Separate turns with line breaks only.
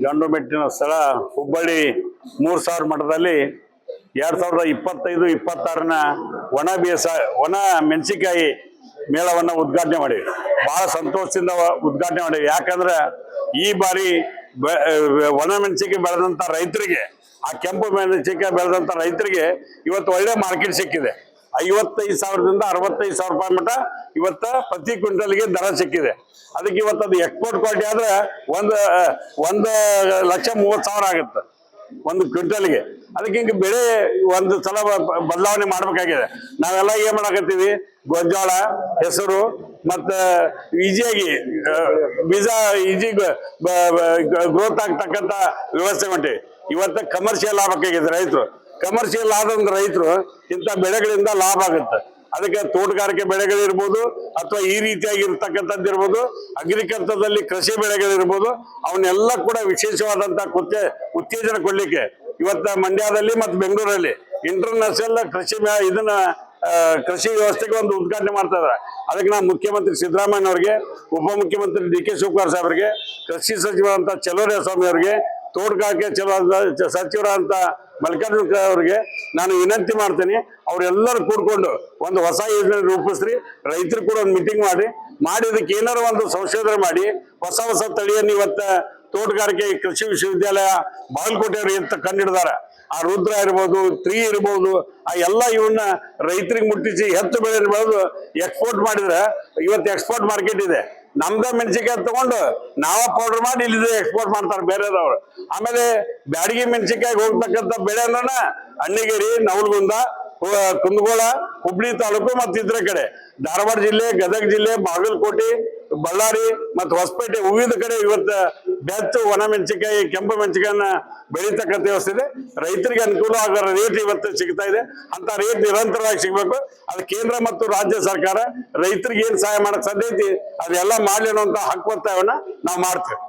ಗಂಡು ಮೆಟ್ಟಿನ ಸ್ಥಳ ಹುಬ್ಬಳ್ಳಿ 3000 ಮಠದಲ್ಲಿ 2025-26ನ ಒಣ ಮೆಣಸಿನಕಾಯಿ ಮೇಳವನ್ನು ಉದ್ಘಾಟನೆ ಮಾಡಿವಿ. ಬಹಳ ಸಂತೋಷದಿಂದ ಉದ್ಘಾಟನೆ ಮಾಡಿವಿ. ಯಾಕಂದ್ರೆ ಈ ಬಾರಿ ಒಣ ಮೆಣಸಿನಕಾಯಿ ಬೆಳೆದಂತ ರೈತರಿಗೆ, ಆ ಕೆಂಪು ಮೆಣಸಿನಕಾಯಿ ಬೆಳೆದಂತ ರೈತರಿಗೆ ಇವತ್ತು ಒಳ್ಳೆ ಮಾರ್ಕೆಟ್ ಸಿಕ್ಕಿದೆ. 55,000ದಿಂದ 65,000 ರೂಪಾಯಿ ಮಟ್ಟ ಇವತ್ತ ಪ್ರತಿ ಕ್ವಿಂಟಲ್ಗೆ ದರ ಸಿಕ್ಕಿದೆ. ಅದಕ್ಕೆ ಇವತ್ತು ಅದು ಎಕ್ಸ್ಪೋರ್ಟ್ ಕ್ವಾಲಿಟಿ ಆದ್ರೆ 1,30,000 ಆಗುತ್ತೆ ಒಂದು ಕ್ವಿಂಟಲ್ಗೆ. ಅದಕ್ಕೆ ಹಿಂಗೆ ಬೆಳೆ ಒಂದು ಸಲ ಬದಲಾವಣೆ ಮಾಡ್ಬೇಕಾಗಿದೆ. ನಾವೆಲ್ಲ ಏನ್ ಮಾಡಕತ್ತೀವಿ, ಗೊಂಜಾಳ, ಹೆಸರು ಮತ್ತೆ ಈಜಿಯಾಗಿ ಬೀಜ ಈಜಿ ಗ್ರೋತ್ ಆಗ್ತಕ್ಕಂಥ ವ್ಯವಸ್ಥೆ ಹೊಂಟಿವಿ. ಇವತ್ತ ಕಮರ್ಷಿಯಲ್ ಆಗ್ಬೇಕಾಗಿದೆ ರೈತರು. ಕಮರ್ಷಿಯಲ್ ಆದಂದ್ರೆ ರೈತರು ಇಂಥ ಬೆಳೆಗಳಿಂದ ಲಾಭ ಆಗುತ್ತೆ. ಅದಕ್ಕೆ ತೋಟಗಾರಿಕೆ ಬೆಳೆಗಳಿರ್ಬೋದು ಅಥವಾ ಈ ರೀತಿಯಾಗಿ ಇರ್ತಕ್ಕಂಥದ್ದು ಇರ್ಬೋದು, ಅಗ್ರಿಕಲ್ಚರ್ದಲ್ಲಿ ಕೃಷಿ ಬೆಳೆಗಳಿರ್ಬೋದು, ಅವನ್ನೆಲ್ಲ ಕೂಡ ವಿಶೇಷವಾದಂತ ಉತ್ತೇಜನ ಕೊಡ್ಲಿಕ್ಕೆ ಇವತ್ತ ಮಂಡ್ಯದಲ್ಲಿ ಮತ್ತು ಬೆಂಗಳೂರಲ್ಲಿ ಇಂಟರ್ನ್ಯಾಷನಲ್ ಕೃಷಿ ಇದನ್ನ ಕೃಷಿ ವ್ಯವಸ್ಥೆಗೆ ಒಂದು ಉದ್ಘಾಟನೆ ಮಾಡ್ತಾ ಇದ್ದಾರೆ. ಅದಕ್ಕೆ ನಾವು ಮುಖ್ಯಮಂತ್ರಿ ಸಿದ್ದರಾಮಯ್ಯ ಅವರಿಗೆ, ಉಪಮುಖ್ಯಮಂತ್ರಿ ಡಿ ಕೆ ಶಿವಕುಮಾರ್ ಸಾಹೇಬರಿಗೆ, ಕೃಷಿ ಸಚಿವರಂತ ಚಲುವರಾಯಸ್ವಾಮಿ ಅವರಿಗೆ, ತೋಟಗಾರಿಕೆ ಸಚಿವರಂತ ಮಲ್ಲಿಕಾರ್ಜುನ ಅವರಿಗೆ ನಾನು ವಿನಂತಿ ಮಾಡ್ತೀನಿ. ಅವರೆಲ್ಲರೂ ಕೂಡ್ಕೊಂಡು ಒಂದು ಹೊಸ ಯೋಜನೆ ರೂಪಿಸ್ರಿ. ರೈತರು ಕೂಡ ಒಂದು ಮೀಟಿಂಗ್ ಮಾಡಿ ಇದಕ್ಕೆ ಏನಾರು ಒಂದು ಸಂಶೋಧನೆ ಮಾಡಿ ಹೊಸ ತಳಿಯನ್ನು ಇವತ್ತ ತೋಟಗಾರಿಕೆ ಕೃಷಿ ವಿಶ್ವವಿದ್ಯಾಲಯ ಬಾಗಲಕೋಟೆಯವರು ಅಂತ ಕಂಡಿಡಿದಾರೆ. ಆ ರುದ್ರ ಇರ್ಬೋದು, 3 ಇರ್ಬೋದು, ಆ ಎಲ್ಲ ಇವನ್ನ ರೈತರಿಗೆ ಮುಟ್ಟಿಸಿ ಹೆಚ್ಚು ಬೆಳೆ ಬೆಳೆದು ಎಕ್ಸ್ಪೋರ್ಟ್ ಮಾಡಿದ್ರೆ ಇವತ್ತು ಎಕ್ಸ್ಪೋರ್ಟ್ ಮಾರ್ಕೆಟ್ ಇದೆ. ನಮ್ದ ಮೆಣಸಿನಕಾಯಿ ತಗೊಂಡು ನಾವ ಪೌಡರ್ ಮಾಡಿ ಇಲ್ಲಿ ಎಕ್ಸ್ಪೋರ್ಟ್ ಮಾಡ್ತಾರೆ ಬೇರೆದವ್ರು. ಆಮೇಲೆ ಬ್ಯಾಡಗಿ ಮೆಣಸಿನಕಾಯಿ ಹೋಗ್ತಕ್ಕಂಥ ಬೆಳೆ ಅಂದ್ರೆ ಅಣ್ಣಿಗೇರಿ, ನವಲಗುಂದ, ಕುಂದಗೋಳ, ಹುಬ್ಳಿ ತಾಲೂಕು ಮತ್ತು ಇದ್ರ ಕಡೆ ಧಾರವಾಡ ಜಿಲ್ಲೆ, ಗದಗ ಜಿಲ್ಲೆ, ಬಾಗಲಕೋಟೆ, ಬಳ್ಳಾರಿ ಮತ್ತು ಹೊಸಪೇಟೆ ವಿವಿಧ ಕಡೆ ಇವತ್ತು ಬೆಚ್ಚು ಒಣ ಮೆಣಸಿನಕಾಯಿ, ಕೆಂಪು ಮೆಣಸಿನಕಾಯಿನ ಬೆಳೀತಕ್ಕಂಥ ವ್ಯವಸ್ಥೆ ಇದೆ. ರೈತರಿಗೆ ಅನುಕೂಲ ಆಗೋ ರೇಟ್ ಇವತ್ತು ಸಿಗ್ತಾ ಇದೆ. ಅಂತ ರೇಟ್ ನಿರಂತರವಾಗಿ ಸಿಗ್ಬೇಕು. ಅದು ಕೇಂದ್ರ ಮತ್ತು ರಾಜ್ಯ ಸರ್ಕಾರ ರೈತರಿಗೆ ಏನ್ ಸಹಾಯ ಮಾಡಕ್ ಸಾಧ್ಯ ಐತಿ ಅದೆಲ್ಲ ಮಾಡ್ಲಿ ಅನ್ನುವಂತ ಹಕ್ಕು ಒತ್ತಾಯವನ್ನ ನಾವು ಮಾಡ್ತೇವೆ.